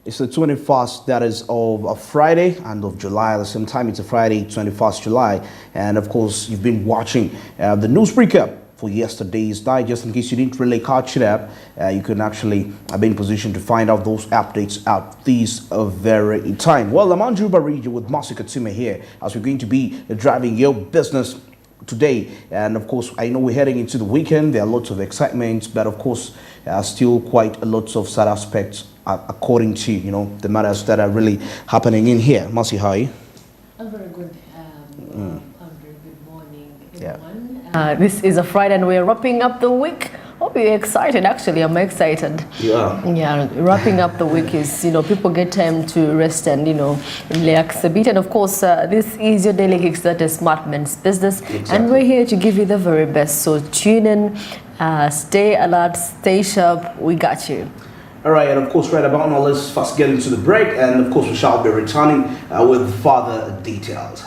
It's the 21st, that is of a Friday and of July. At the same time, it's a Friday, 21st July. And of course, you've been watching the news recap for yesterday's night. Just in case you didn't really catch it up, you can actually be in position to find out those updates at this very time. Well, I'm Andrew Barija with Masi Katsime here, as we're going to be driving your business today. And of course, I know we're heading into the weekend. There are lots of excitement, but of course, still quite a lot of sad aspects according to the matters that are really happening in here. Masi, how are you? I'm very good. Andrew, good morning, everyone. This is a Friday and we're wrapping up the week. Hope you're excited. Actually, I'm excited. Yeah, wrapping up the week is, people get time to rest and, relax a bit. And of course, this is your daily Kickstarter Smart Men's Business. Exactly. And we're here to give you the very best. So tune in, stay alert, stay sharp. We got you. All right, and of course, right about now, let's first get into the break. And of course, we shall be returning with further details.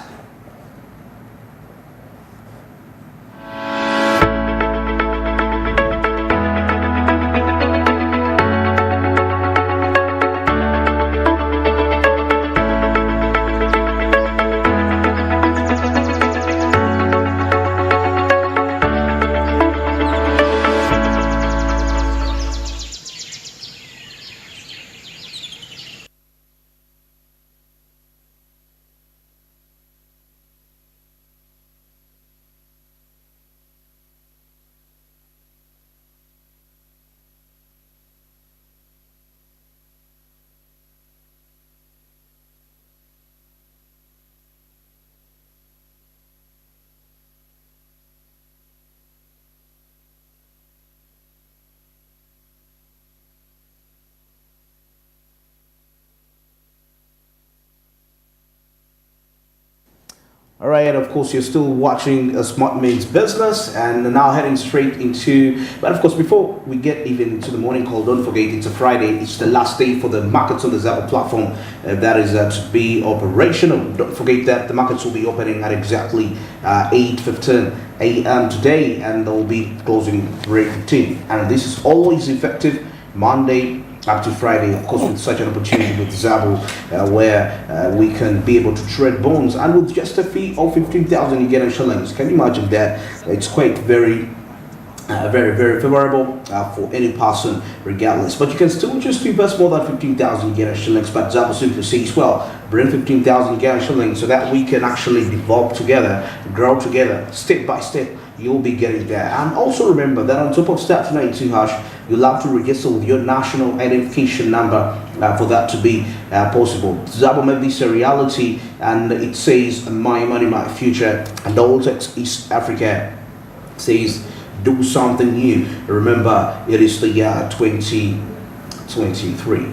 All right, and of course, you're still watching a Smart Men's Business, and now heading straight into. But of course, before we get even into the morning call, don't forget it's a Friday. It's the last day for the markets on the Zabo platform that is to be operational. Don't forget that the markets will be opening at exactly 8:15 a.m. today, and they'll be closing 3:15. And this is always effective Monday up to Friday, of course, with such an opportunity with Zabo, where we can be able to trade bonds, and with just a fee of 15,000 Ugandan shillings. Can you imagine that? It's quite very favorable for any person, regardless. But you can still choose to invest more than 15,000 Ugandan shillings. But Zabo simply says, well, bring 15,000 Ugandan shillings so that we can actually develop together, grow together, step by step. You'll be getting there. And also remember that on top of Star292 hash, you'll have to register with your national identification number for that to be possible. Zabo made this a reality, and it says my money, my future, and all text East Africa says do something new. Remember, it is the year 2023.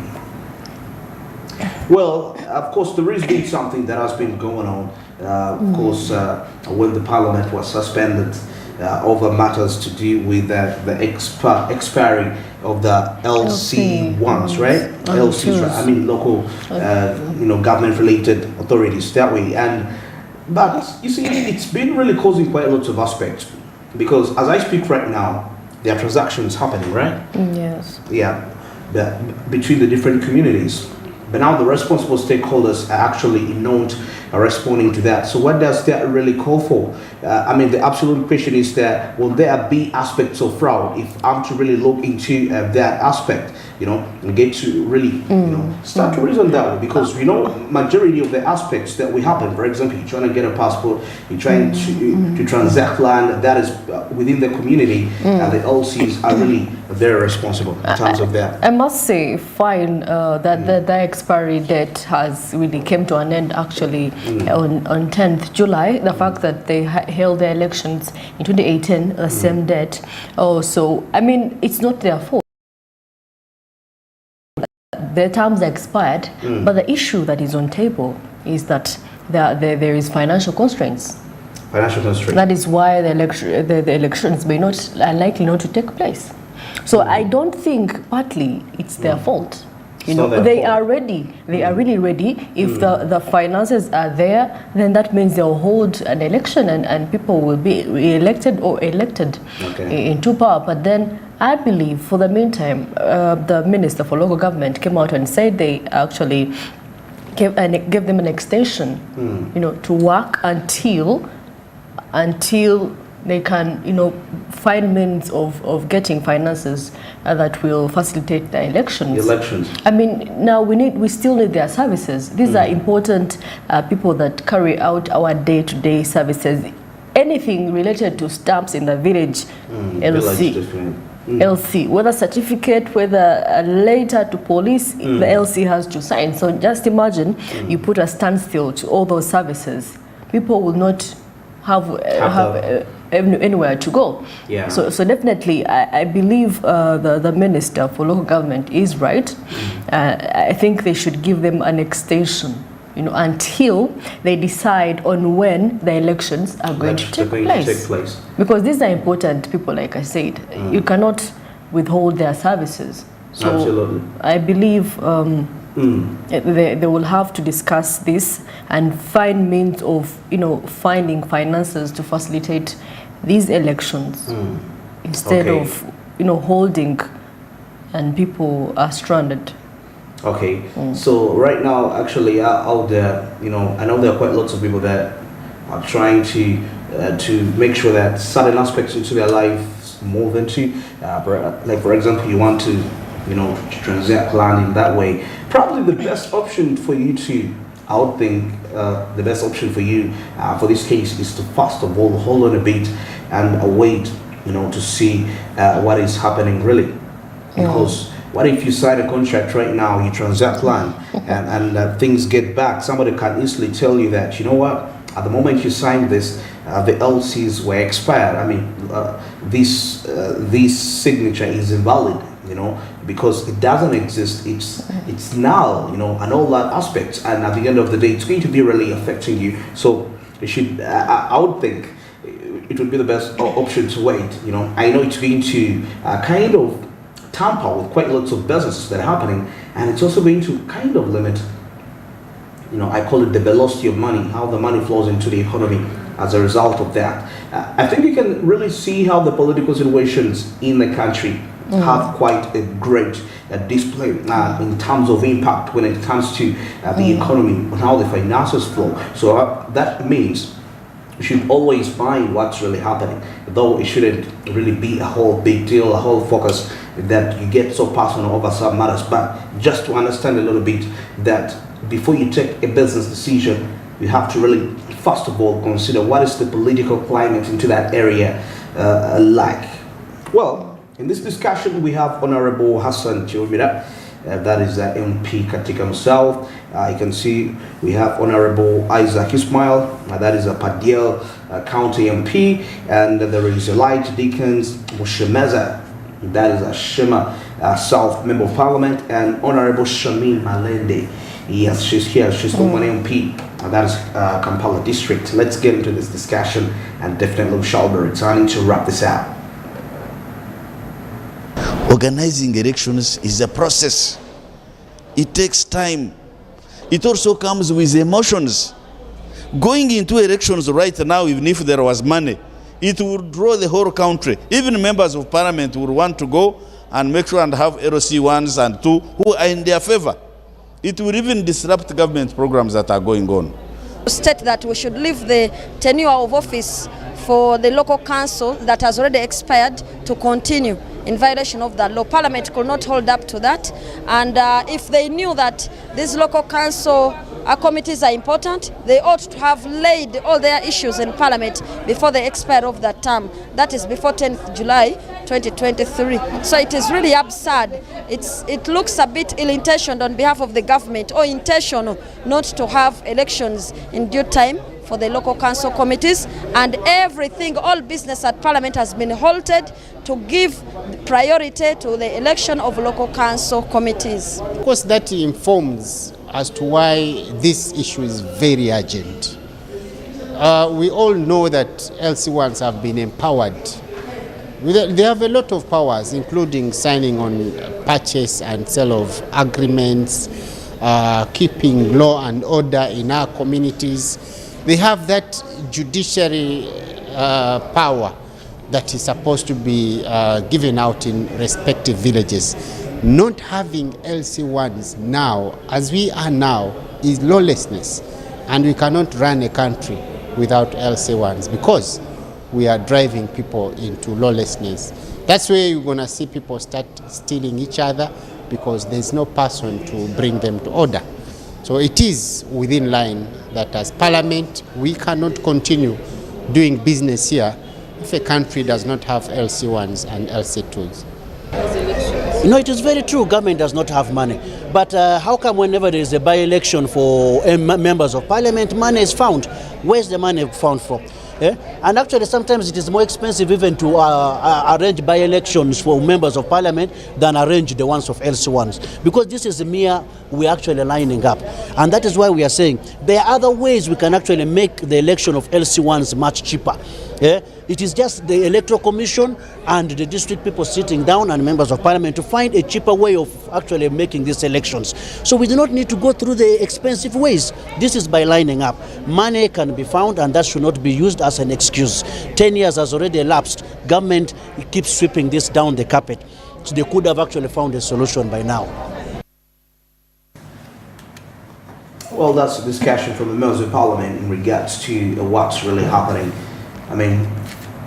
Well, of course, there is been something that has been going on. Of course, when the parliament was suspended over matters to do with the expiry of the LC1s, right? LCs, right? I mean, local, government-related authorities that way. But you see, it's been really causing quite a lot of aspects, because as I speak right now, there are transactions happening, right? Yes. Yeah, between the different communities. But now the responsible stakeholders are actually responding to that. So what does that really call for? I mean, the absolute question is that will there be aspects of fraud? If I'm to really look into that aspect, and get to really, start to reason that way, because majority of the aspects that will happen. For example, you're trying to get a passport, you're trying to transact land that is within the community, and the LCs are really very responsible in terms of that. I must say, fine, that the expiry date has really came to an end actually on 10th July. The fact that they held their elections in 2018, the same date. So, I mean, it's not their fault. Their terms are expired, but the issue that is on table is that there is financial constraints. Financial constraints. That is why the elections are likely not to take place. So I don't think partly it's their fault. You know, they are ready. They are really ready. If the finances are there, then that means they'll hold an election and people will be re-elected or elected into power. But then I believe for the meantime, the Minister for Local Government came out and said they actually gave them an extension, you know, to work until they can, you know, find means of getting finances that will facilitate the elections. I mean, now we still need their services. These are important people that carry out our day-to-day services. Anything related to stamps in the village, LC, whether certificate, whether a letter to police, the LC has to sign. So just imagine you put a standstill to all those services. People will not have anywhere to go. So definitely, I believe the Minister for Local Government is right. I think they should give them an extension, you know, until they decide on when the elections are going to take place. Because these are important people, like I said. You cannot withhold their services. So absolutely. I believe they will have to discuss this and find means of, you know, finding finances to facilitate these elections instead of, you know, holding and people are stranded. So right now, actually, out there, you know, I know there are quite lots of people that are trying to make sure that certain aspects into their lives move into, like for example, you want to, you know, transact land in that way. Probably the best option for you to, I would think, the best option for you for this case is to first of all hold on a bit and await, you know, to see what is happening really. Because what if you sign a contract right now, you transact land, and things get back? Somebody can easily tell you that, you know what, at the moment you signed this, the LCs were expired. I mean, this signature is invalid, you know, because it doesn't exist. It's null, you know, and all that aspects. And at the end of the day, it's going to be really affecting you. So you should, I would think, it would be the best option to wait. You know, I know it's going to kind of tamper with quite lots of businesses that are happening, and it's also going to kind of limit, you know, I call it the velocity of money, how the money flows into the economy as a result of that. I think you can really see how the political situations in the country have quite a great display in terms of impact when it comes to the economy, and how the finances flow. So that means you should always mind what's really happening, though it shouldn't really be a whole big deal, a whole focus that you get so personal over some matters. But just to understand a little bit that before you take a business decision, you have to really first of all consider what is the political climate into that area like. Well, in this discussion we have Honorable Hassan Chiomira, that is MP Katika South. You can see we have Honorable Isaac Ismail, that is a Padiel County MP, and there is Elijah Dickens Mushemeza, that is a Shema South Member of Parliament, and Honorable Shamin Malende. Yes, she's here. She's from one MP, that is Kampala District. Let's get into this discussion, and definitely we shall be returning to wrap this out. Organizing elections is a process. It takes time. It also comes with emotions. Going into elections right now, even if there was money, it would draw the whole country. Even members of parliament would want to go and make sure and have LC 1s and 2 who are in their favor. It will even disrupt government programs that are going on. State that we should leave the tenure of office for the local council that has already expired to continue in violation of the law. Parliament could not hold up to that, and if they knew that these local council committees are important, they ought to have laid all their issues in Parliament before the expiry of that term. That is before 10th July 2023. So it is really absurd. It looks a bit ill-intentioned on behalf of the government, or intentional not to have elections in due time for the local council committees, and everything, all business at Parliament has been halted to give priority to the election of local council committees. Of course, that informs as to why this issue is very urgent. We all know that LC1s have been empowered They have a lot of powers, including signing on purchase and sale of agreements, keeping law and order in our communities. They have that judiciary power that is supposed to be given out in respective villages. Not having LC1s now, as we are now, is lawlessness. And we cannot run a country without LC1s because we are driving people into lawlessness. That's where you're going to see people start stealing each other because there's no person to bring them to order. So it is within line that as Parliament, we cannot continue doing business here if a country does not have LC1s and LC2s. No, it is very true. Government does not have money. But how come whenever there is a by-election for members of Parliament, money is found? Where's the money found from? And actually sometimes it is more expensive even to arrange by-elections for members of Parliament than arrange the ones of LC1s, because this is we're actually lining up. And that is why we are saying there are other ways we can actually make the election of LC1s much cheaper. It is just the Electoral Commission and the district people sitting down and members of Parliament to find a cheaper way of actually making these elections. So we do not need to go through the expensive ways. This is by lining up. Money can be found and that should not be used as an excuse. 10 years has already elapsed. Government keeps sweeping this down the carpet. So they could have actually found a solution by now. Well, that's a discussion from the members of Parliament in regards to what's really happening. I mean,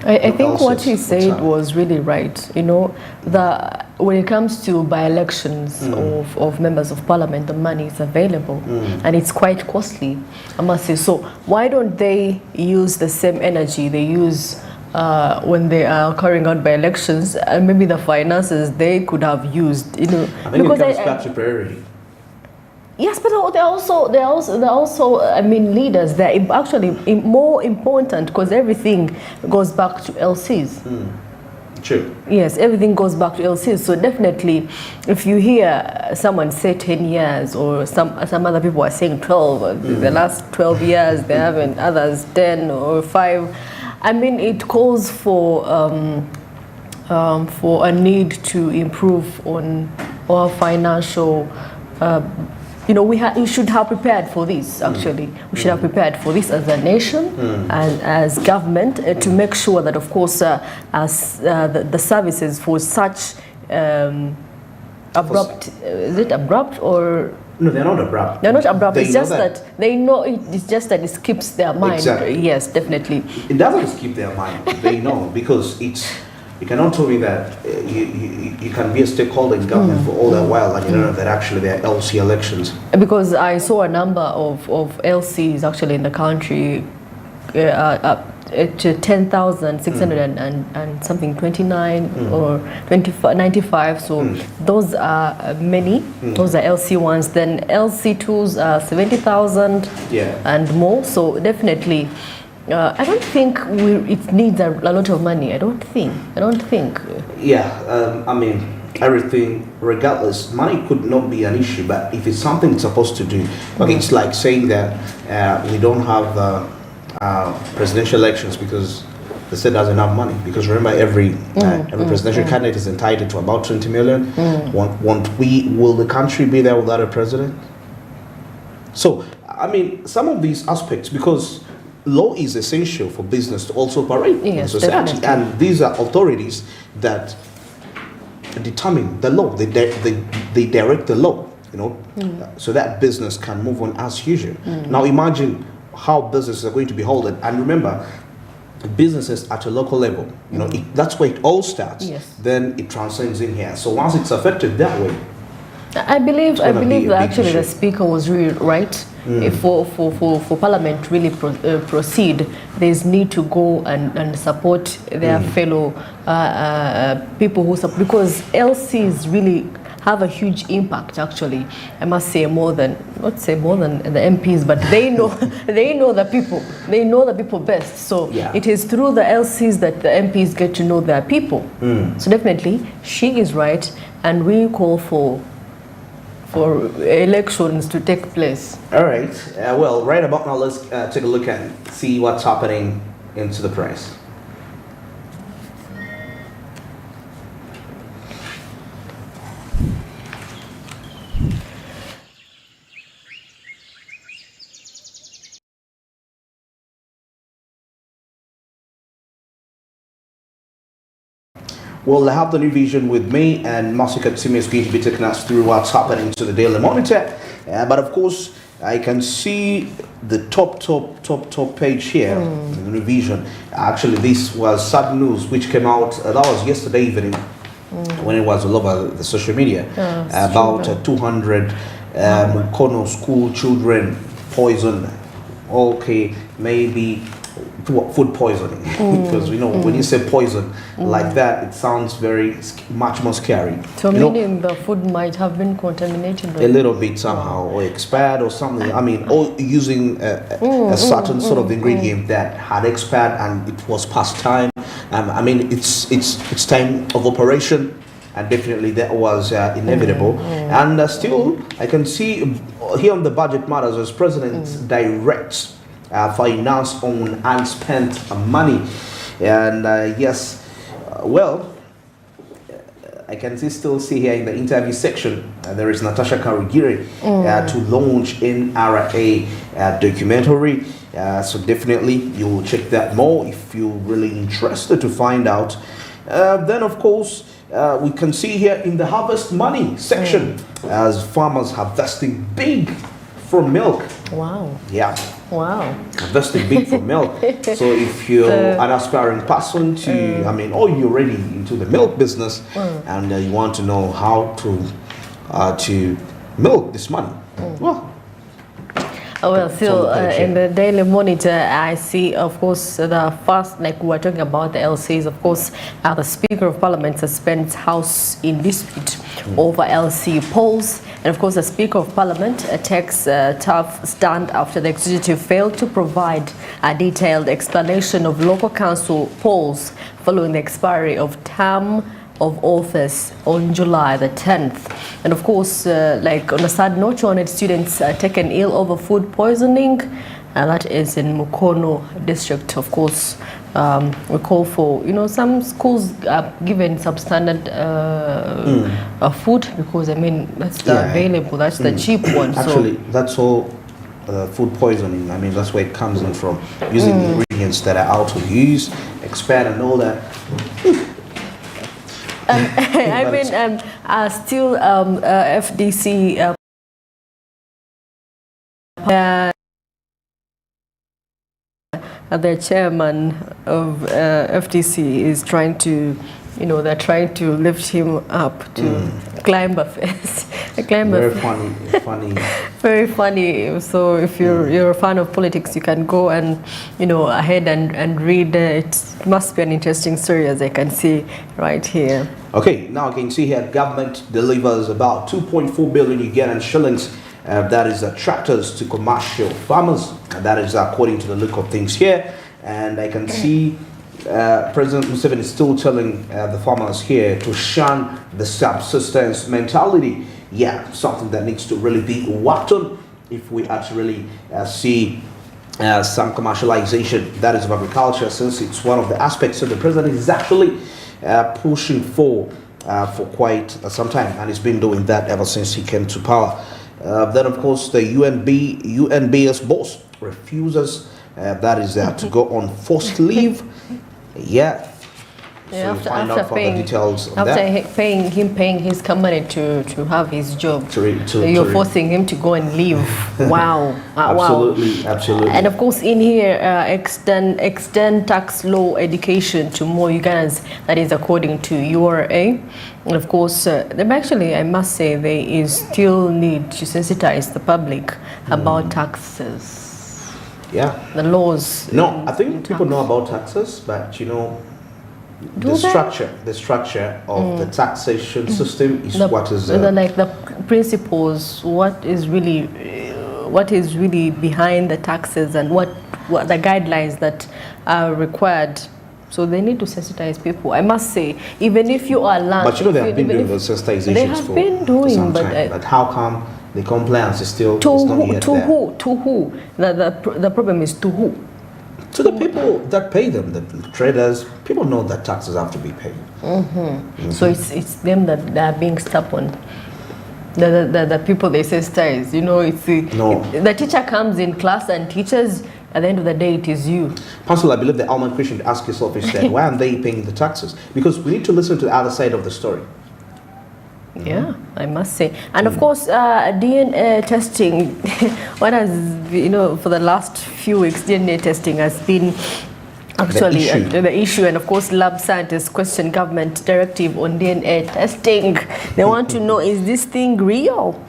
I think what he said was really right. You know, when it comes to by-elections of members of Parliament, the money is available and it's quite costly, I must say. So why don't they use the same energy they use when they are carrying out by-elections, and maybe the finances they could have used, you know? I think it comes back to priority. Yes, but they're also I mean, leaders. They're actually more important because everything goes back to LCs. True. Yes, everything goes back to LCs. So definitely, if you hear someone say 10 years, or some other people are saying 12, the last 12 years they haven't, others 10 or 5. I mean, it calls for a need to improve on our financial. You know, we should have prepared for this, actually. We should have prepared for this as a nation and as government to make sure that, of course, as the services for such abrupt, is it abrupt or? No, they're not abrupt. They're not abrupt. It's just that they know it's just that it skips their mind. Exactly. Yes, definitely. It doesn't skip their mind. They know, because it's. You cannot tell me that you can be a stakeholder in government for all that while and you don't know that actually there are LC elections. Because I saw a number of LCs actually in the country at 10,600 and something 29 or 95. So those are many. Those are LC ones. Then LC2s are 70,000 and more. So definitely. I don't think it needs a lot of money. I don't think. Yeah, I mean, everything, regardless, money could not be an issue, but if it's something it's supposed to do, okay, it's like saying that we don't have presidential elections because the state doesn't have money. Because remember, every presidential candidate is entitled to about 20 million. Will the country be there without a president? So, I mean, some of these aspects, because law is essential for business to also operate in society, definitely. And these are authorities that determine the law. They direct the law, you know, so that business can move on as usual. Now imagine how businesses are going to be held, and remember, businesses at a local level, you know, that's where it all starts. Yes. Then it transcends in here. So once it's affected that way, I believe that actually the speaker was really right. For Parliament really proceed, there's need to go and support their fellow people who support, because LCs really have a huge impact. Actually, I must say not say more than the MPs, but they know the people. They know the people best. So it is through the LCs that the MPs get to know their people. So definitely, she is right, and we call for elections to take place. All right. Well, right about now, let's take a look and see what's happening into the press. we'll have the new vision with me, and Masika Tsimi is going to be taking us through what's happening to the Daily Monitor. But of course, I can see the top page here, the new vision. Actually, this was sad news which came out, that was yesterday evening, when it was all over the social media, about 200 Mukono school children poisoned. Okay, maybe food poisoning, because when you say poison like that, it sounds much more scary. So meaning the food might have been contaminated, right? A little bit somehow, or expired or something. I mean, or using a certain sort of ingredient that had expired and it was past time. I mean, it's time of operation, and definitely that was inevitable. And still, I can see here on the budget matters as President directs finance on unspent money. And yes, I can still see here in the interview section, there is Natasha Karugiri to launch NRA documentary. So definitely you will check that more if you're really interested to find out. Then of course, we can see here in the harvest money section as farmers harvesting big from milk. Wow. Yeah. Wow. Harvesting big from milk. So if you're an aspiring person to, or you're already into the milk business and you want to know how to milk this money, well, still in the Daily Monitor, I see, of course, the first, like we're talking about the LCs, of course, the Speaker of Parliament suspends House in dispute over LC polls. And of course, the Speaker of Parliament takes a tough stand after the executive failed to provide a detailed explanation of local council polls following the expiry of term of office on July the 10th. And of course, like on a sad note, 200 students taken ill over food poisoning, and that is in Mukono district. Of course, we call for, some schools are given substandard food, because that's the available, that's the cheap one. Actually, that's all food poisoning. That's where it comes in from, using ingredients that are out of use, expired and all that. Still FDC the chairman of FDC is trying to, they're trying to lift him up to climb a fence. Very funny. Very funny. So if you're a fan of politics, you can go and ahead and read. It must be an interesting story, as I can see right here. Okay, now I can see here government delivers about 2.4 billion Ugandan shillings. That is tractors to commercial farmers. That is according to the look of things here. And I can see President Museveni is still telling the farmers here to shun the subsistence mentality. Yeah, something that needs to really be worked on if we actually see some commercialization, that is of agriculture, since it's one of the aspects that the president is actually pushing for quite some time, and he's been doing that ever since he came to power. Then of course the UNBS boss refuses that is to go on forced leave. Yeah. So after paying his company to have his job, you're forcing him to go and leave. Wow. Absolutely. And of course, in here, extend tax law education to more Ugandans. That is according to URA. And of course, I must say, there is still need to sensitize the public about taxes. Yeah. The laws. No, I think people know about taxes, but the structure of the taxation system is what is like the principles, what is really behind the taxes, and what the guidelines that are required. So they need to sensitize people. I must say, even if you are land, but they have been doing those sensitizations for some time. But how come the compliance is still not yet there? To who? The problem is to who? To the people that pay them, the traders. People know that taxes have to be paid. So it's them that are being stubborn. The people they sensitize. It's the teacher comes in class and teaches at the end of the day, it is you. Personally, I believe the ultimate question to ask yourself is that why aren't they paying the taxes? Because we need to listen to the other side of the story. Yeah, I must say. And of course, DNA testing, what has, for the last few weeks, DNA testing has been actually the issue. And of course, lab scientists question government directive on DNA testing. They want to know, is this thing real?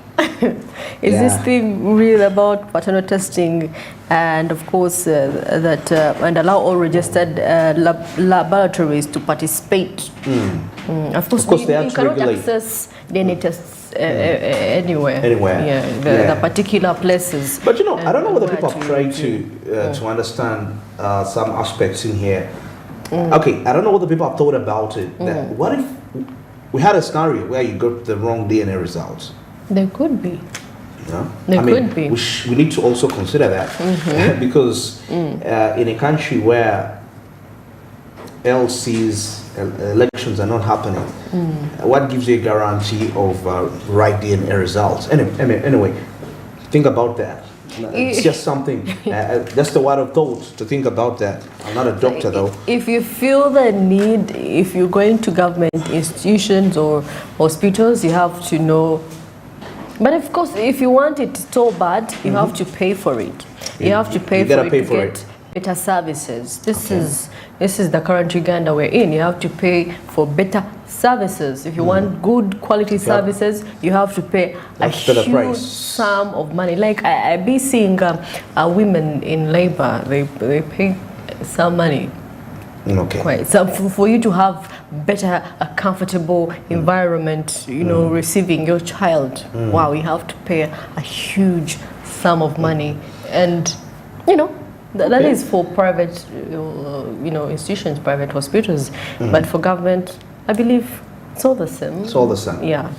Is this thing real about paternal testing? And of course, and allow all registered laboratories to participate. Of course, you cannot access DNA tests anywhere. Yeah, the particular places. But I don't know whether people have tried to understand some aspects in here. Okay, I don't know whether people have thought about it. That what if we had a scenario where you got the wrong DNA results? There could be. There could be. We need to also consider that because in a country where LCs, elections are not happening, what gives you a guarantee of right DNA results? Anyway, think about that. It's just something, just a word of thought to think about that. I'm not a doctor though. If you feel the need, if you're going to government institutions or hospitals, you have to know. But of course, if you want it so bad, you have to pay for it. You have to pay for it to get better services. This is the current Uganda we're in. You have to pay for better services. If you want good quality services, you have to pay a huge sum of money. Like I be seeing women in labor, they pay some money. Okay. Right. So for you to have better, a comfortable environment, receiving your child, wow, you have to pay a huge sum of money, and that is for private, institutions, private hospitals. But for government, I believe it's all the same. It's all the same. Yeah.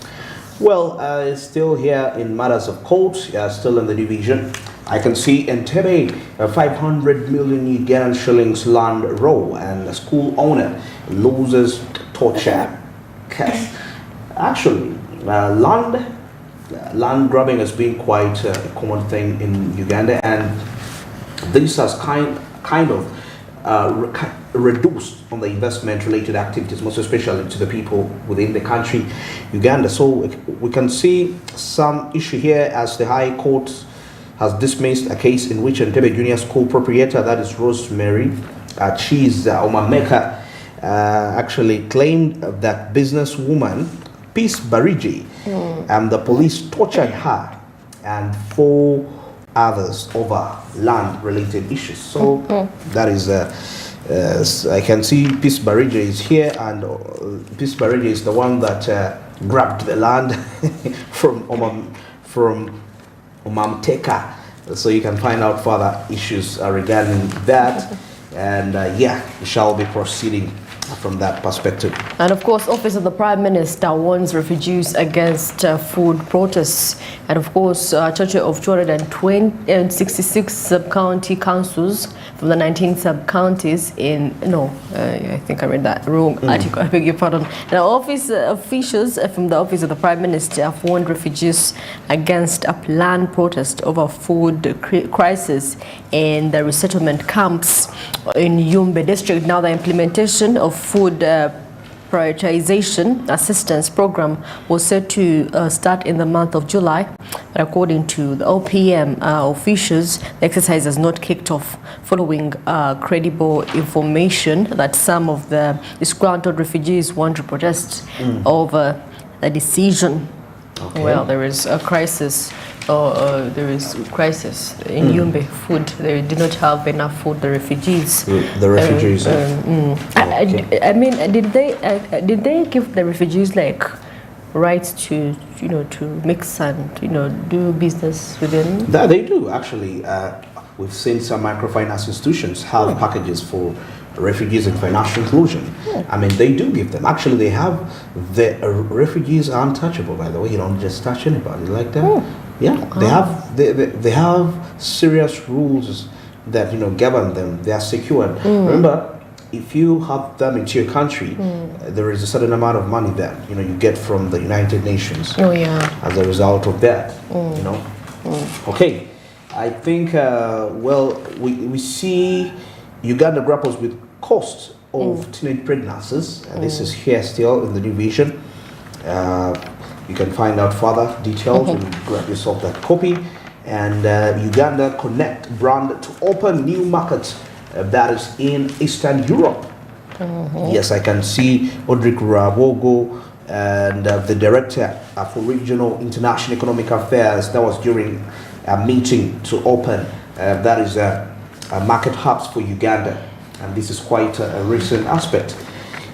Well, still here in matters of court, still in the division. I can see Entebbe, 500 million Ugandan shillings land row, and a school owner loses torture case. Actually, land grabbing has been quite a common thing in Uganda, and this has kind of reduced on the investment-related activities, most especially to the people within the country, Uganda. So we can see some issue here as the High Court has dismissed a case in which Entebbe Junior School proprietor, that is Rosemary Cheese Omameka, actually claimed that businesswoman Peace Barigi and the police tortured her and 4 others over land-related issues. So that is, I can see Peace Barigi is here, and Peace Barigi is the one that grabbed the land from Omamteka. So you can find out further issues regarding that, and we shall be proceeding from that perspective. And of course, Office of the Prime Minister warns refugees against food protests. And of course, a total of 266 sub-county councils from the 19 sub-counties in, I think I read that wrong article, I beg your pardon. The office officials from the Office of the Prime Minister have warned refugees against a planned protest over food crisis in the resettlement camps in Yumbe district. Now the implementation of food prioritization assistance program was set to start in the month of July, but according to the OPM officials, the exercise has not kicked off following credible information that some of the disgruntled refugees want to protest over the decision. Okay. Well, there is a crisis. There is crisis in Yumbe. Food. They do not have enough food. The refugees. The refugees. Okay. I mean, did they give the refugees like rights to to mix and do business within? That they do actually. We've seen some microfinance institutions have packages for refugees and financial inclusion. I mean, they do give them. Actually, they have the refugees are untouchable. By the way, you don't just touch anybody like that. Yeah, they have serious rules that govern them. They are secured. Remember, if you have them into your country, there is a certain amount of money that you get from the United Nations. Oh yeah. As a result of that, Okay. I think, we see Uganda grapples with costs of teenage pregnancies. This is here still in the new vision. You can find out further details and grab yourself that copy. And Uganda Connect brand to open new markets that is in Eastern Europe. Yes, I can see Audrey Kurabogo and the director for Regional International Economic Affairs. That was during a meeting to open that is a market hubs for Uganda, and this is quite a recent aspect.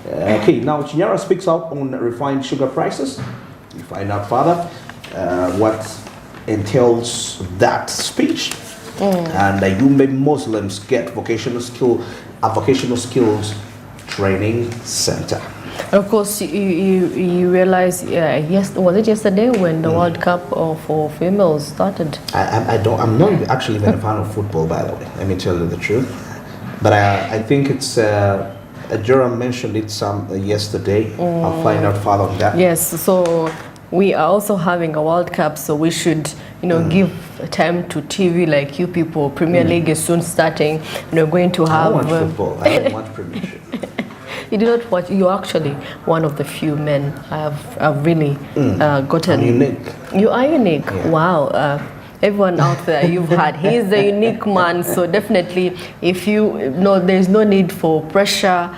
Okay, now Chinyara speaks out on refined sugar prices. You find out further what entails that speech. And Yumbe Muslims get vocational skills training center. Of course, you realize, yes, was it yesterday when the World Cup for females started? I'm not actually even a fan of football, by the way. Let me tell you the truth. But I think it's Jerome mentioned it yesterday. I'll find out further on that. Yes, so we are also having a World Cup, so we should, give time to TV like you people. Premier League is soon starting. We're going to have. I don't watch football. I don't watch Premier League. You do not watch. You're actually one of the few men I've really gotten. I'm unique. You are unique. Yeah. Wow. Everyone out there you've had, he's a unique man. So definitely, if there's no need for pressure.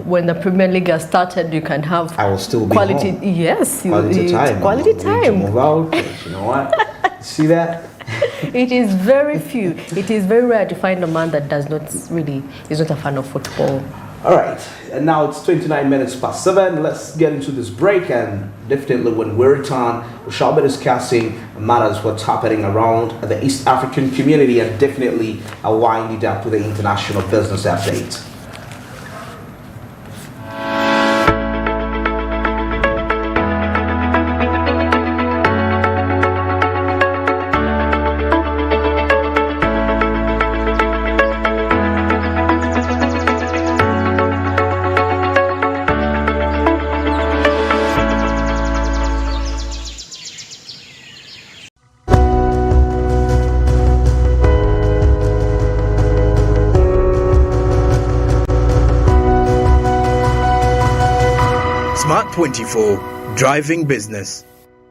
When the Premier League has started, you can have. I will still be quality. home. Yes, quality time. Quality time. To move out. You know what? See that? It is very few. It is very rare to find a man that is not a fan of football. All right, and now it's 29 minutes past 7. Let's get into this break, and definitely when we return, we shall be discussing matters what's happening around the East African community, and definitely wind it up with the international business update. Smart 24, driving business.